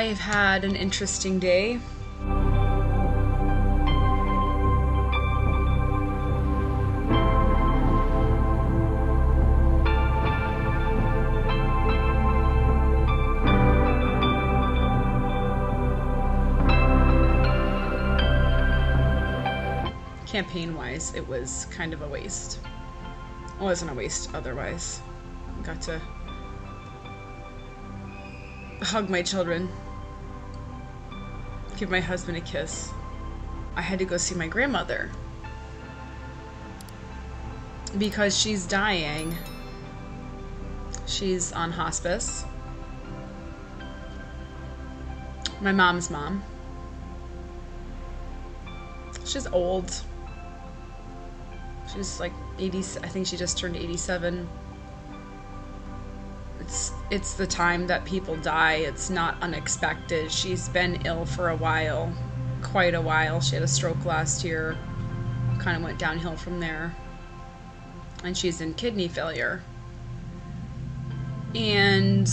I've had an interesting day. Campaign-wise, it was kind of a waste. It wasn't a waste otherwise. I got to hug my children, give my husband a kiss. I had to go see my grandmother because she's dying. She's on hospice. My mom's mom. She's old. She's like 80, I think she just turned 87. It's the time that people die. It's not unexpected. She's been ill for a while, quite a while. She had a stroke last year, kind of went downhill from there. And she's in kidney failure. And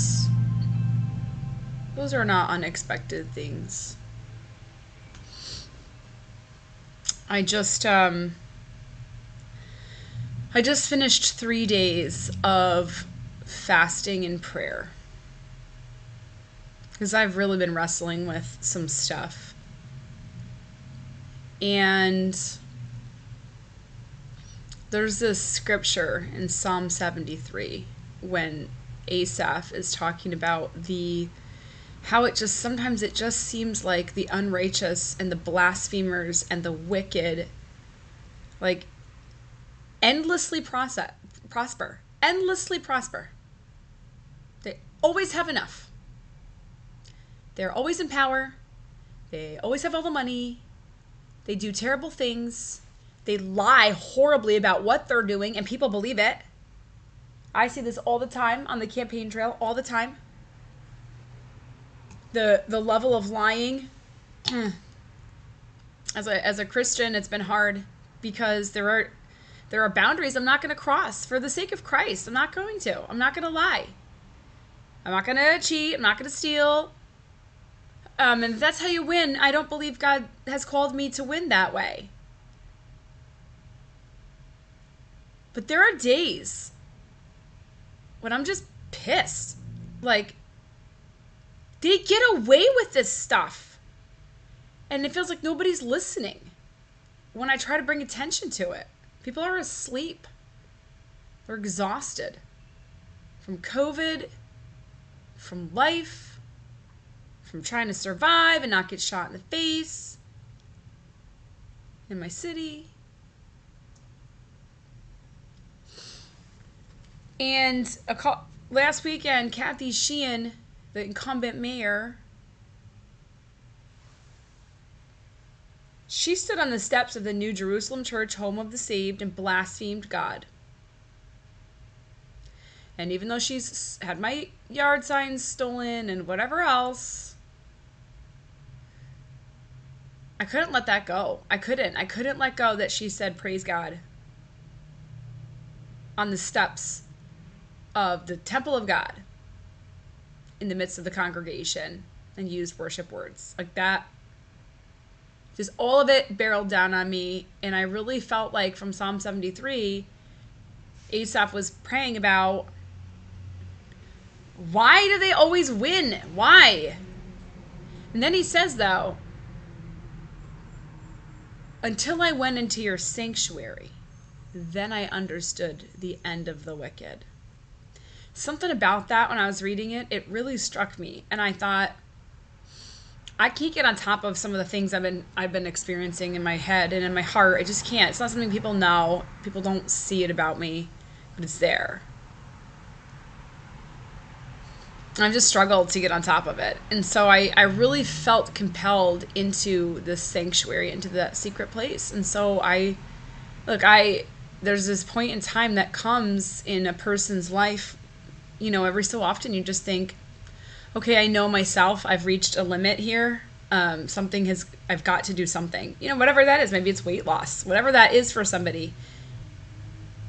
those are not unexpected things. I just finished 3 days of fasting and prayer because I've really been wrestling with some stuff. And there's this scripture in Psalm 73 when Asaph is talking about how it just sometimes it just seems like the unrighteous and the blasphemers and the wicked like endlessly prosper. Endlessly prosper. They always have enough. They're always in power. They always have all the money. They do terrible things. They lie horribly about what they're doing and people believe it. I see this all the time on the campaign trail, all the time. The level of lying. As a Christian, it's been hard because there are boundaries I'm not going to cross for the sake of Christ. I'm not going to. I'm not going to lie. I'm not going to cheat. I'm not going to steal. And if that's how you win, I don't believe God has called me to win that way. But there are days when I'm just pissed. Like, they get away with this stuff. And it feels like nobody's listening when I try to bring attention to it. People are asleep. They're exhausted from COVID, from life, from trying to survive and not get shot in the face in my city. And last weekend, Kathy Sheehan, the incumbent mayor, she stood on the steps of the New Jerusalem Church, home of the saved, and blasphemed God. And even though she's had my yard signs stolen and whatever else, I couldn't let that go. I couldn't let go that she said, praise God, on the steps of the temple of God in the midst of the congregation and used worship words like that. Just all of it barreled down on me. And I really felt like from Psalm 73, Asaph was praying about, why do they always win? Why? And then he says, though, until I went into your sanctuary, then I understood the end of the wicked. Something about that when I was reading it, it really struck me. And I thought, I can't get on top of some of the things I've been experiencing in my head and in my heart. I just can't. It's not something people know. People don't see it about me, but it's there. I've just struggled to get on top of it. And so I really felt compelled into this sanctuary, into that secret place. And so there's this point in time that comes in a person's life, every so often you just think, okay, I know myself, I've reached a limit here. I've got to do something. Whatever that is, maybe it's weight loss, whatever that is for somebody.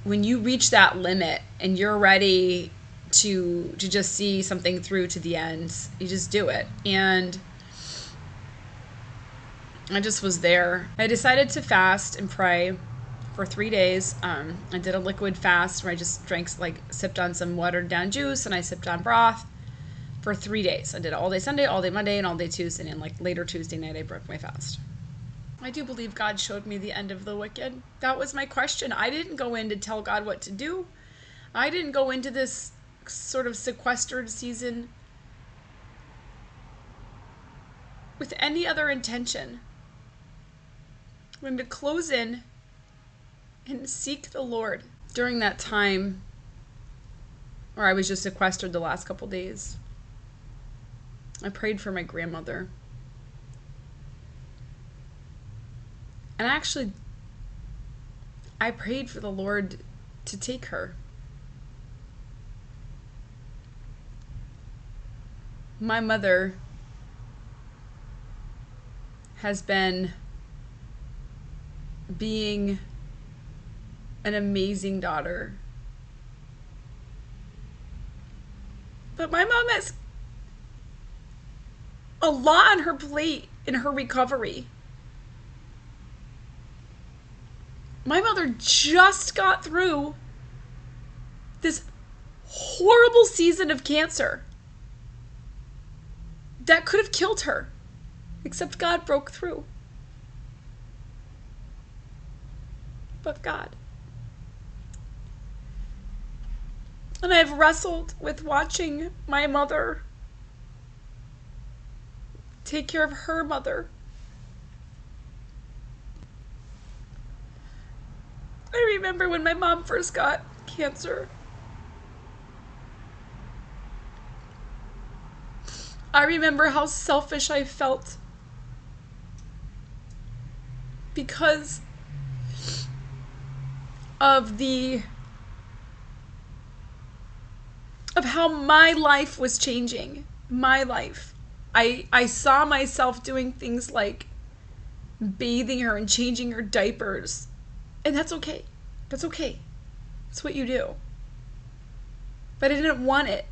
When you reach that limit and you're ready to just see something through to the end. You just do it. And I just was there. I decided to fast and pray for 3 days. I did a liquid fast where I just sipped on some watered down juice, and I sipped on broth for 3 days. I did it all day Sunday, all day Monday, and all day Tuesday. And later Tuesday night, I broke my fast. I do believe God showed me the end of the wicked. That was my question. I didn't go in to tell God what to do. I didn't go into this sort of sequestered season with any other intention than to close in and seek the Lord. During that time, or I was just sequestered the last couple days, I prayed for my grandmother. And actually, I prayed for the Lord to take her. My mother has been being an amazing daughter. But my mom has a lot on her plate in her recovery. My mother just got through this horrible season of cancer that could have killed her, except God broke through. But God. And I've wrestled with watching my mother take care of her mother. I remember when my mom first got cancer. I remember how selfish I felt because of how my life was changing. My life. I saw myself doing things like bathing her and changing her diapers. And that's okay. That's okay. That's what you do. But I didn't want it.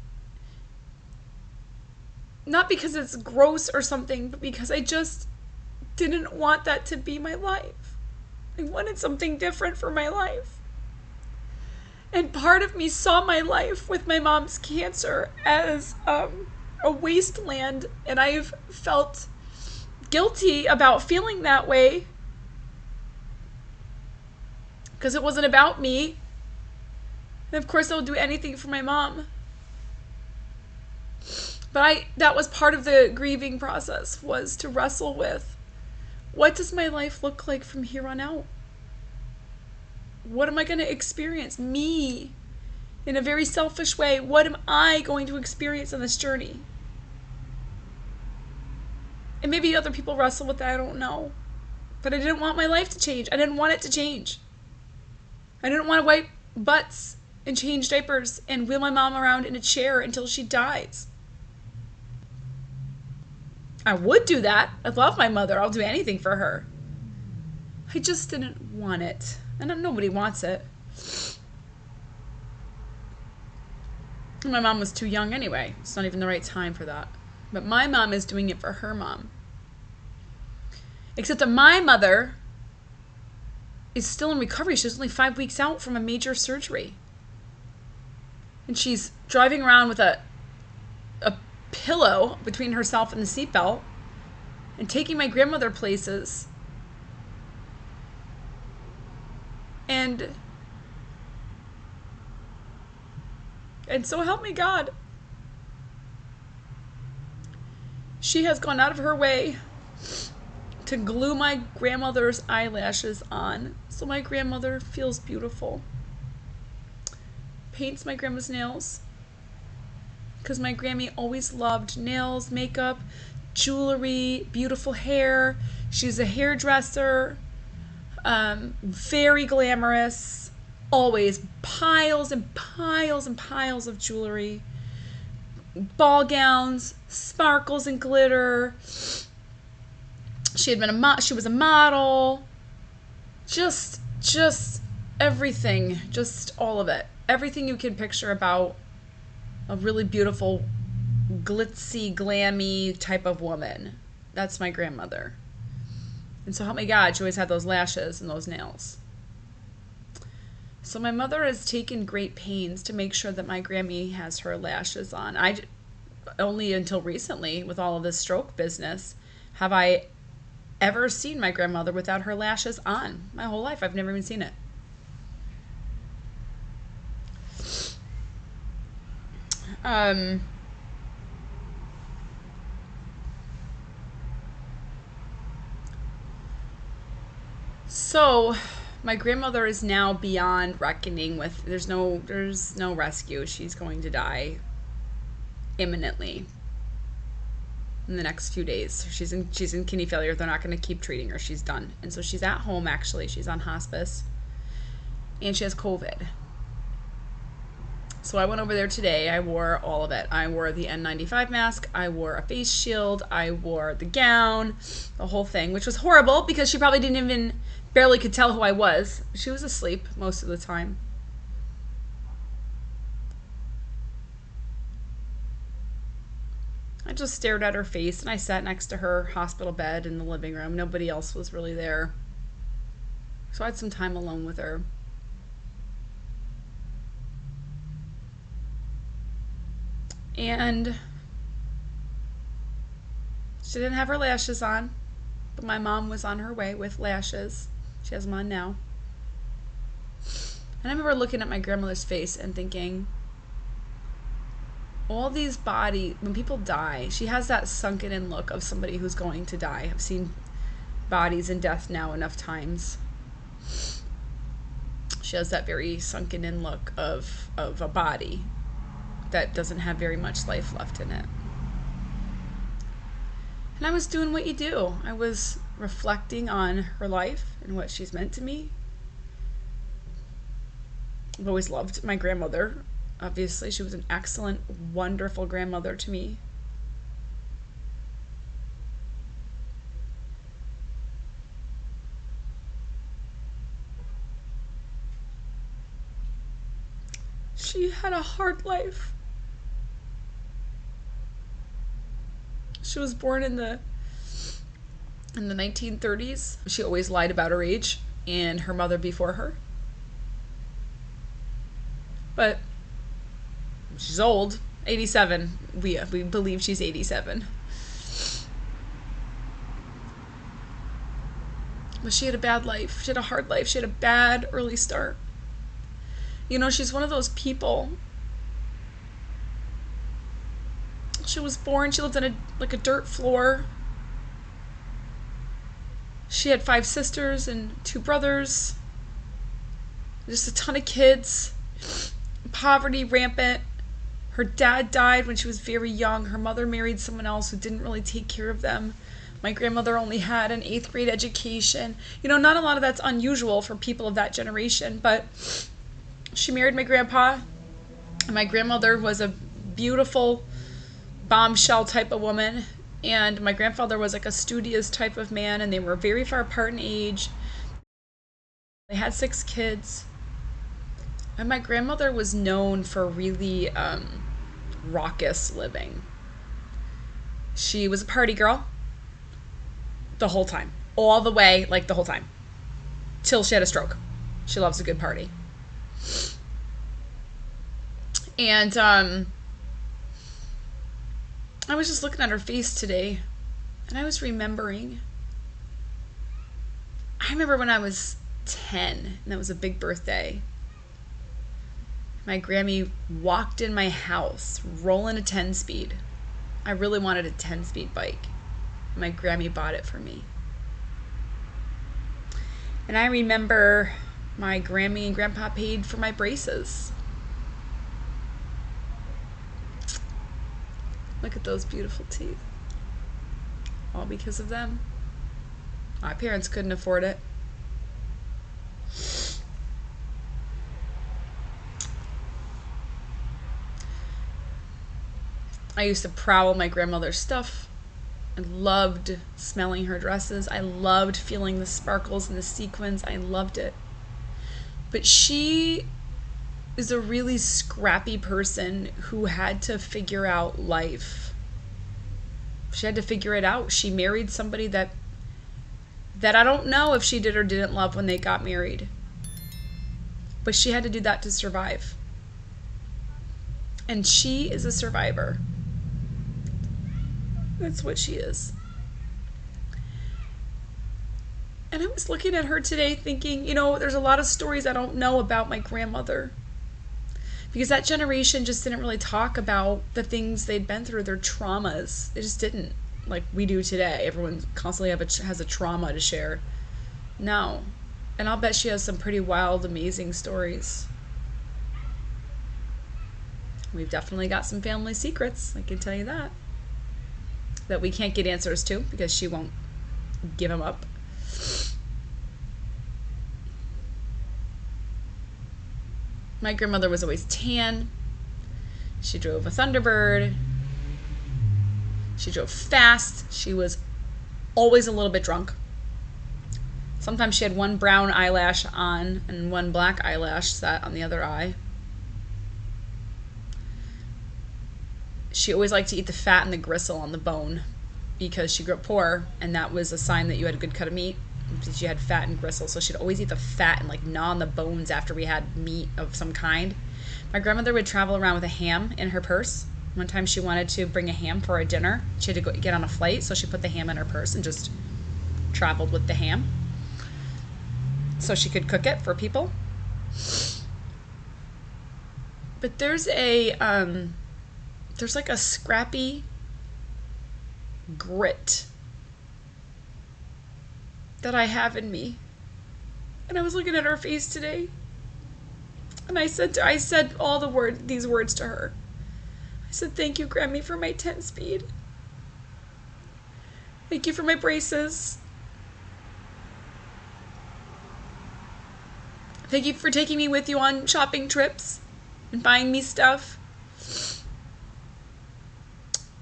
Not because it's gross or something, but because I just didn't want that to be my life. I wanted something different for my life. And part of me saw my life with my mom's cancer as a wasteland, and I've felt guilty about feeling that way because it wasn't about me. And of course I'll do anything for my mom. But that was part of the grieving process, was to wrestle with, what does my life look like from here on out? What am I going to experience? Me, in a very selfish way, what am I going to experience on this journey? And maybe other people wrestle with that, I don't know. But I didn't want my life to change. I didn't want it to change. I didn't want to wipe butts and change diapers and wheel my mom around in a chair until she dies. I would do that. I love my mother. I'll do anything for her. I just didn't want it. And nobody wants it. My mom was too young anyway. It's not even the right time for that. But my mom is doing it for her mom. Except that my mother is still in recovery. She's only 5 weeks out from a major surgery. And she's driving around with a pillow between herself and the seatbelt and taking my grandmother places. And so help me God. She has gone out of her way to glue my grandmother's eyelashes on so my grandmother feels beautiful. Paints my grandma's nails because my Grammy always loved nails, makeup, jewelry, beautiful hair. She's a hairdresser, very glamorous, always piles and piles and piles of jewelry, ball gowns, sparkles and glitter. She was a model, just everything, just all of it. Everything you can picture about A really beautiful, glitzy, glammy type of woman. That's my grandmother. And so help me God, she always had those lashes and those nails. So my mother has taken great pains to make sure that my Grammy has her lashes on. I only until recently, with all of this stroke business, have I ever seen my grandmother without her lashes on. My whole life, I've never even seen it. So my grandmother is now beyond reckoning with. There's no rescue. She's going to die imminently in the next few days. She's in kidney failure. They're not going to keep treating her. She's done. And so she's at home, actually. She's on hospice. And she has COVID. So I went over there today. I wore all of it. I wore the N95 mask. I wore a face shield. I wore the gown, the whole thing, which was horrible because she probably didn't even, barely could tell who I was. She was asleep most of the time. I just stared at her face, and I sat next to her hospital bed in the living room. Nobody else was really there. So I had some time alone with her. And she didn't have her lashes on, but my mom was on her way with lashes. She has them on now. And I remember looking at my grandmother's face and thinking, all these bodies, when people die, she has that sunken in look of somebody who's going to die. I've seen bodies in death now enough times. She has that very sunken in look of a body that doesn't have very much life left in it. And I was doing what you do. I was reflecting on her life and what she's meant to me. I've always loved my grandmother. Obviously, she was an excellent, wonderful grandmother to me. She had a hard life. She was born in the 1930s. She always lied about her age and her mother before her. But she's old, 87. We believe she's 87. But she had a bad life. She had a hard life. She had a bad early start. You know, she's one of those people. She was born, she lived on a dirt floor. She had 5 sisters and 2 brothers. Just a ton of kids. Poverty rampant. Her dad died when she was very young. Her mother married someone else who didn't really take care of them. My grandmother only had an 8th grade education. You know, not a lot of that's unusual for people of that generation, but she married my grandpa. And my grandmother was a beautiful bombshell type of woman, and my grandfather was like a studious type of man, and they were very far apart in age. They had 6 kids, and my grandmother was known for really raucous living. She was a party girl the whole time, all the way, like the whole time, till she had a stroke. She loves a good party. And I was just looking at her face today, and I was remembering. I remember when I was 10, and that was a big birthday. My Grammy walked in my house, rolling a 10-speed. I really wanted a 10-speed bike. My Grammy bought it for me. And I remember my Grammy and Grandpa paid for my braces. Look at those beautiful teeth. All because of them. My parents couldn't afford it. I used to prowl my grandmother's stuff. I loved smelling her dresses. I loved feeling the sparkles and the sequins. I loved it. But she is a really scrappy person who had to figure out life. She had to figure it out. She married somebody that I don't know if she did or didn't love when they got married. But she had to do that to survive. And she is a survivor. That's what she is. And I was looking at her today thinking, there's a lot of stories I don't know about my grandmother. Because that generation just didn't really talk about the things they'd been through, their traumas. They just didn't, like we do today. Everyone constantly has a trauma to share. No. And I'll bet she has some pretty wild, amazing stories. We've definitely got some family secrets, I can tell you that. That we can't get answers to because she won't give them up. My grandmother was always tan. She drove a Thunderbird. She drove fast. She was always a little bit drunk. Sometimes she had one brown eyelash on and one black eyelash sat on the other eye. She always liked to eat the fat and the gristle on the bone because she grew up poor, and that was a sign that you had a good cut of meat. She had fat and gristle, so she'd always eat the fat and like gnaw on the bones after we had meat of some kind. My grandmother would travel around with a ham in her purse. One time she wanted to bring a ham for a dinner. She had to get on a flight, so she put the ham in her purse and just traveled with the ham so she could cook it for people. But there's like a scrappy grit that I have in me. And I was looking at her face today, and I said these words to her. I said, "Thank you, Grammy, for my 10-speed. Thank you for my braces. Thank you for taking me with you on shopping trips and buying me stuff."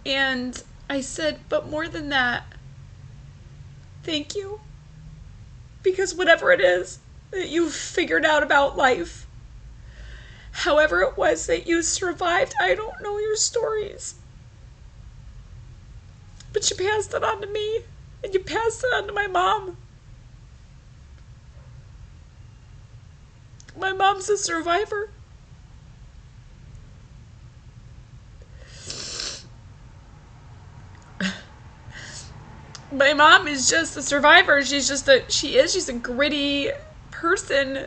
And I said, "But more than that, thank you. Because whatever it is that you've figured out about life, however it was that you survived, I don't know your stories. But you passed it on to me, and you passed it on to my mom. My mom's a survivor. My mom is just a survivor. She's a gritty person.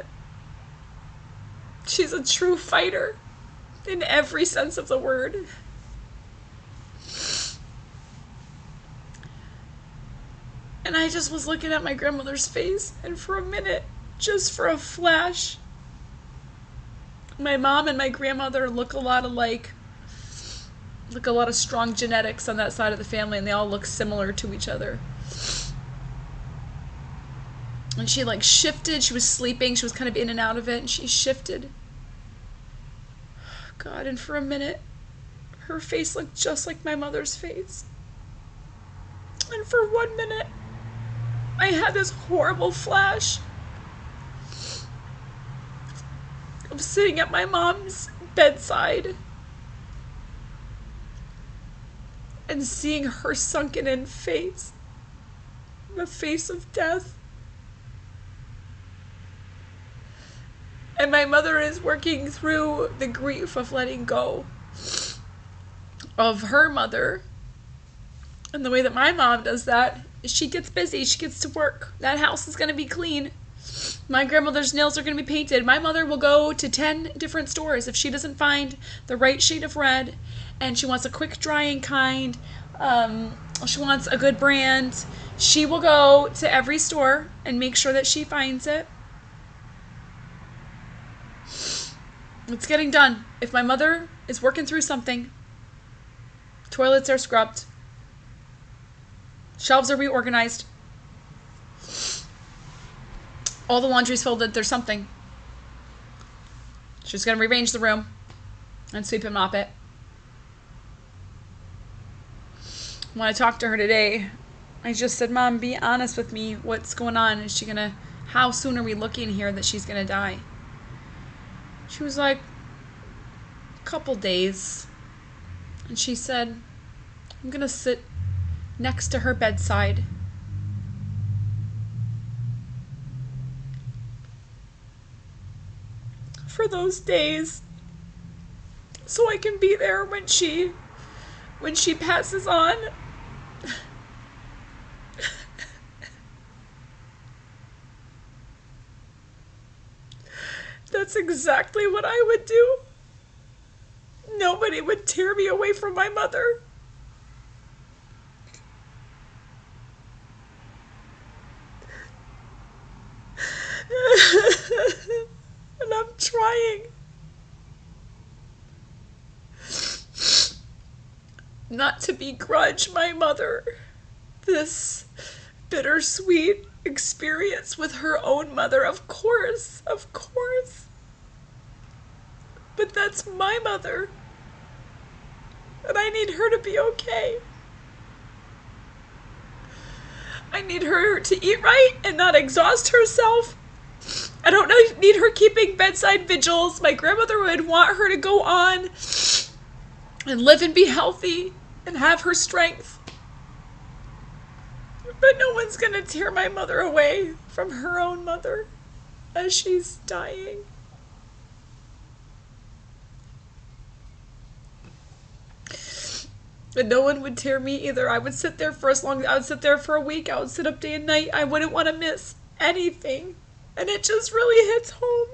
She's a true fighter in every sense of the word. And I just was looking at my grandmother's face, and for a minute, just for a flash, my mom and my grandmother look a lot alike. Look, a lot of strong genetics on that side of the family, and they all look similar to each other. And she shifted. She was sleeping. She was kind of in and out of it, and she shifted. God, and for a minute, her face looked just like my mother's face. And for 1 minute, I had this horrible flash of sitting at my mom's bedside and seeing her sunken in face, the face of death. And my mother is working through the grief of letting go of her mother. And the way that my mom does that is she gets busy, she gets to work. That house is going to be clean. My grandmother's nails are going to be painted. My mother will go to 10 different stores if she doesn't find the right shade of red, and she wants a quick drying kind, she wants a good brand. She will go to every store and make sure that she finds it. It's getting done. If my mother is working through something, toilets are scrubbed, shelves are reorganized, all the laundry's folded, there's something. She's going to rearrange the room and sweep and mop it. When I talked to her today, I just said, "Mom, be honest with me. What's going on? How soon are we looking here that she's going to die?" She was like, couple days, and she said, I'm going to sit next to her bedside for those days so I can be there when she passes on. That's exactly what I would do. Nobody would tear me away from my mother. And I'm trying not to begrudge my mother this bittersweet experience with her own mother. Of course. But that's my mother. And I need her to be okay. I need her to eat right and not exhaust herself. I don't need her keeping bedside vigils. My grandmother would want her to go on and live and be healthy and have her strength. But no one's going to tear my mother away from her own mother as she's dying. And no one would tear me either. I would sit there for a week. I would sit up day and night. I wouldn't want to miss anything. And it just really hits home.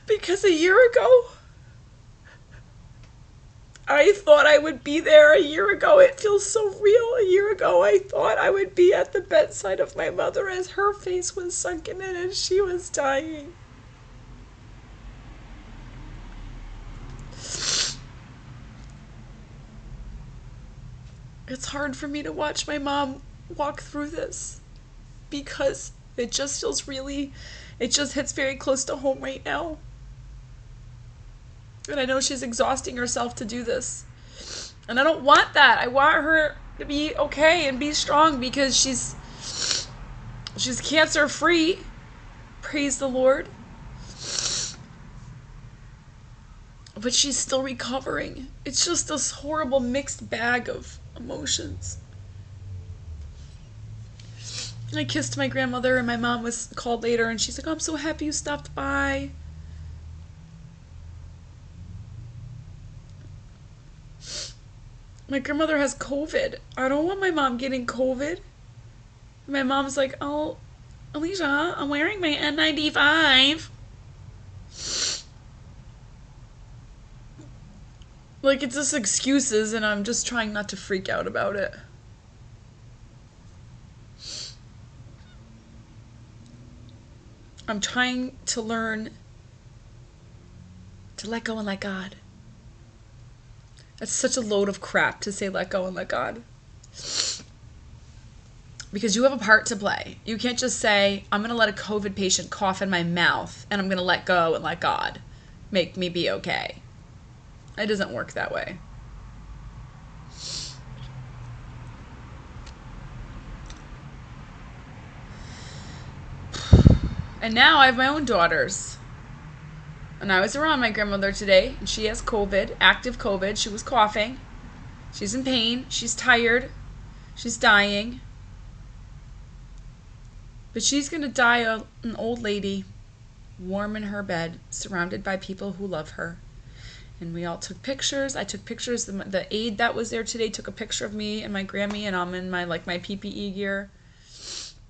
Because a year ago, I thought I would be there. A year ago, it feels so real. A year ago, I thought I would be at the bedside of my mother as her face was sunken in and she was dying. It's hard for me to watch my mom walk through this because it just feels it just hits very close to home right now. And I know she's exhausting herself to do this. And I don't want that. I want her to be okay and be strong because she's cancer free. Praise the Lord. But she's still recovering. It's just this horrible mixed bag of emotions. I kissed my grandmother and my mom was called later and she's like, oh, I'm so happy you stopped by. My grandmother has COVID. I don't want my mom getting COVID. My mom's like, oh, Alicia, I'm wearing my N95. Like, it's just excuses, and I'm just trying not to freak out about it. I'm trying to learn to let go and let God. That's such a load of crap to say let go and let God. Because you have a part to play. You can't just say, I'm going to let a COVID patient cough in my mouth, and I'm going to let go and let God make me be okay. It doesn't work that way. And now I have my own daughters. And I was around my grandmother today, and she has COVID, active COVID. She was coughing. She's in pain. She's tired. She's dying. But she's going to die an old lady, warm in her bed, surrounded by people who love her. And we all took pictures. I took pictures. The aide that was there today took a picture of me and my Grammy, and I'm in my PPE gear,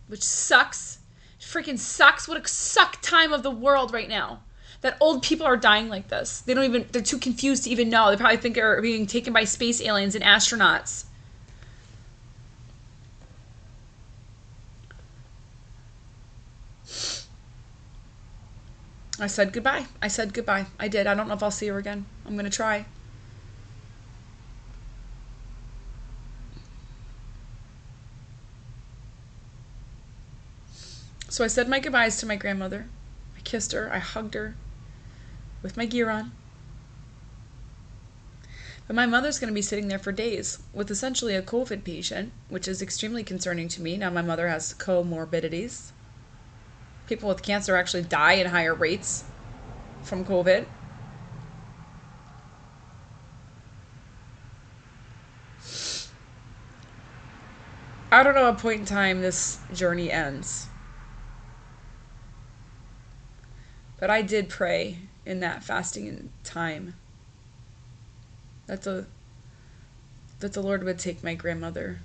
which sucks. It freaking sucks. What a suck time of the world right now. That old people are dying like this. They're too confused to even know. They probably think they're being taken by space aliens and astronauts. I said goodbye. I did. I don't know if I'll see her again. I'm going to try. So I said my goodbyes to my grandmother. I kissed her. I hugged her with my gear on. But my mother's going to be sitting there for days with essentially a COVID patient, which is extremely concerning to me. Now my mother has comorbidities. People with cancer actually die at higher rates from COVID. I don't know what point in time this journey ends. But I did pray in that fasting time that the Lord would take my grandmother.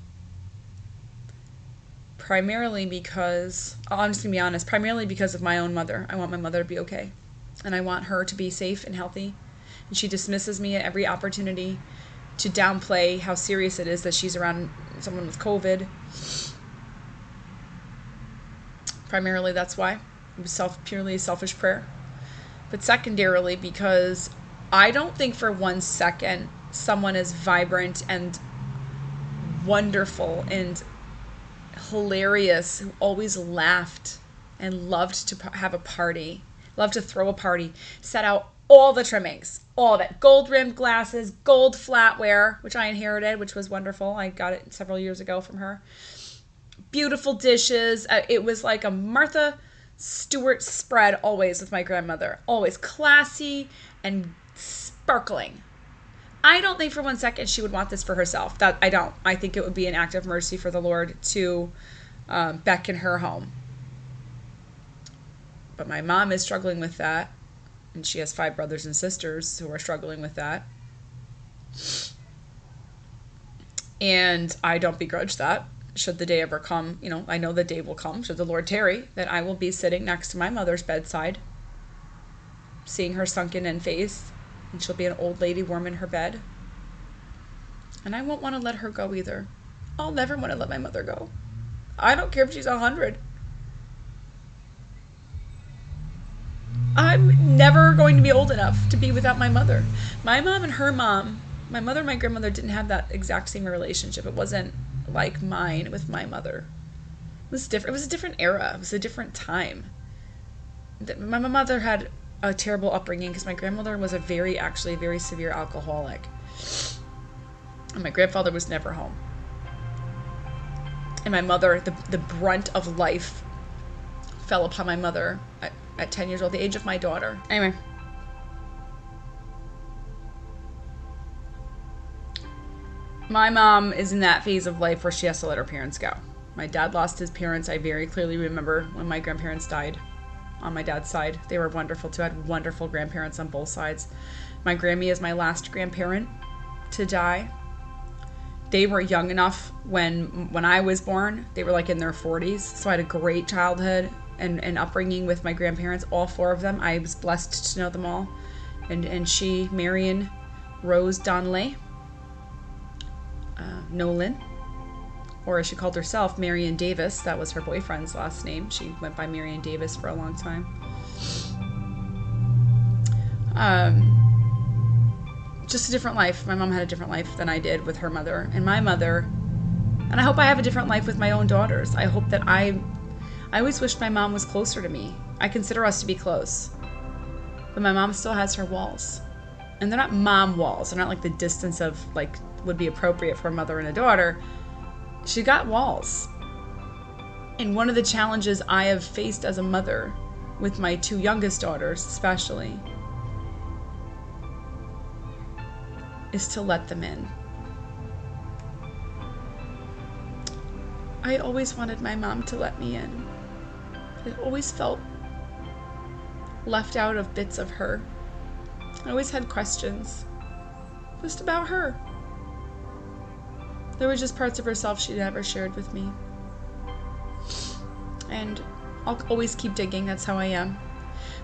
Primarily because, I'm just going to be honest, primarily because of my own mother. I want my mother to be okay. And I want her to be safe and healthy. And she dismisses me at every opportunity to downplay how serious it is that she's around someone with COVID. Primarily that's why. It was purely a selfish prayer. But secondarily because I don't think for 1 second someone as vibrant and wonderful and hilarious, who always laughed and loved to have a party, loved to throw a party, set out all the trimmings, all of it. Gold rimmed glasses, gold flatware, which I inherited, which was wonderful. I got it several years ago from her. Beautiful dishes. It was like a Martha Stewart spread always with my grandmother. Always classy and sparkling. I don't think for 1 second she would want this for herself. That I don't. I think it would be an act of mercy for the Lord to beckon her home. But my mom is struggling with that. And she has 5 brothers and sisters who are struggling with that. And I don't begrudge that. Should the day ever come, I know the day will come, should the Lord tarry, that I will be sitting next to my mother's bedside, seeing her sunken in face, and she'll be an old lady warm in her bed. And I won't want to let her go either. I'll never want to let my mother go. I don't care if she's 100. I'm never going to be old enough to be without my mother. My mom and her mom, my mother and my grandmother didn't have that exact same relationship. It wasn't like mine with my mother. It was different. It was a different era. It was a different time. My mother had a terrible upbringing because my grandmother was a very severe alcoholic. And my grandfather was never home. And my mother, the brunt of life fell upon my mother at 10 years old, the age of my daughter. Anyway. My mom is in that phase of life where she has to let her parents go. My dad lost his parents. I very clearly remember when my grandparents died on my dad's side. They were wonderful too. I had wonderful grandparents on both sides. My Grammy is my last grandparent to die. They were young enough when I was born. They were like in their 40s. So I had a great childhood and upbringing with my grandparents, all 4 of them. I was blessed to know them all. And she, Marion Rose Donnelly, Nolan, or as she called herself, Marion Davis. That was her boyfriend's last name. She went by Marion Davis for a long time. Just a different life. My mom had a different life than I did with her mother and my mother. And I hope I have a different life with my own daughters. I hope that I always wished my mom was closer to me. I consider us to be close. But my mom still has her walls. And they're not mom walls. They're not like the distance of like would be appropriate for a mother and a daughter. She got walls. And one of the challenges I have faced as a mother with my 2 youngest daughters especially is to let them in. I always wanted my mom to let me in. I always felt left out of bits of her. I always had questions just about her. There were just parts of herself she never shared with me. And I'll always keep digging, that's how I am.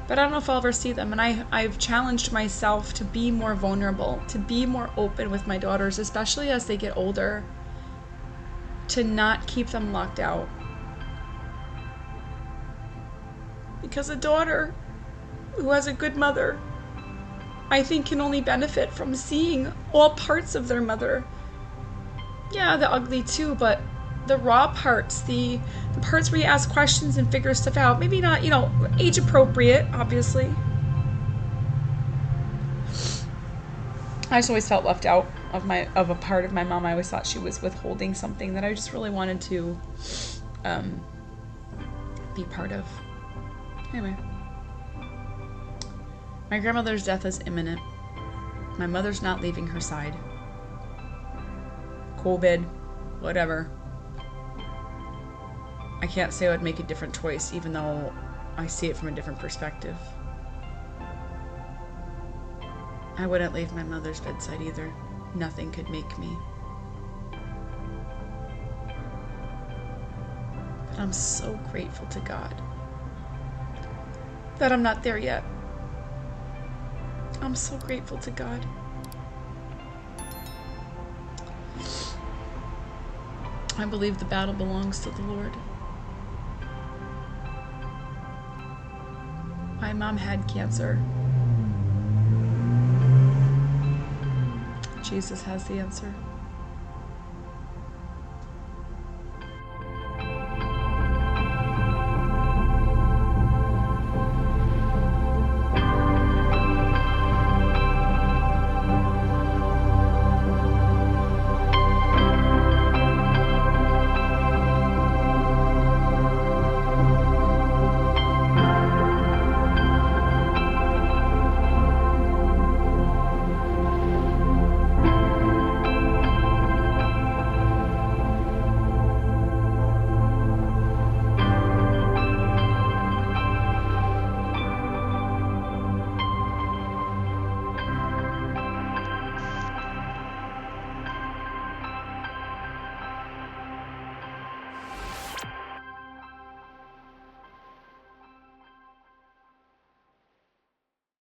But I don't know if I'll ever see them. And I've challenged myself to be more vulnerable, to be more open with my daughters, especially as they get older, to not keep them locked out. Because a daughter who has a good mother, I think, can only benefit from seeing all parts of their mother. Yeah, the ugly too, but the raw parts, the parts where you ask questions and figure stuff out. Maybe not, age appropriate, obviously. I just always felt left out of a part of my mom. I always thought she was withholding something that I just really wanted to be part of. Anyway. My grandmother's death is imminent. My mother's not leaving her side. COVID, whatever. I can't say I would make a different choice, even though I see it from a different perspective. I wouldn't leave my mother's bedside either. Nothing could make me. But I'm so grateful to God that I'm not there yet. I'm so grateful to God. I believe the battle belongs to the Lord. My mom had cancer. Jesus has the answer.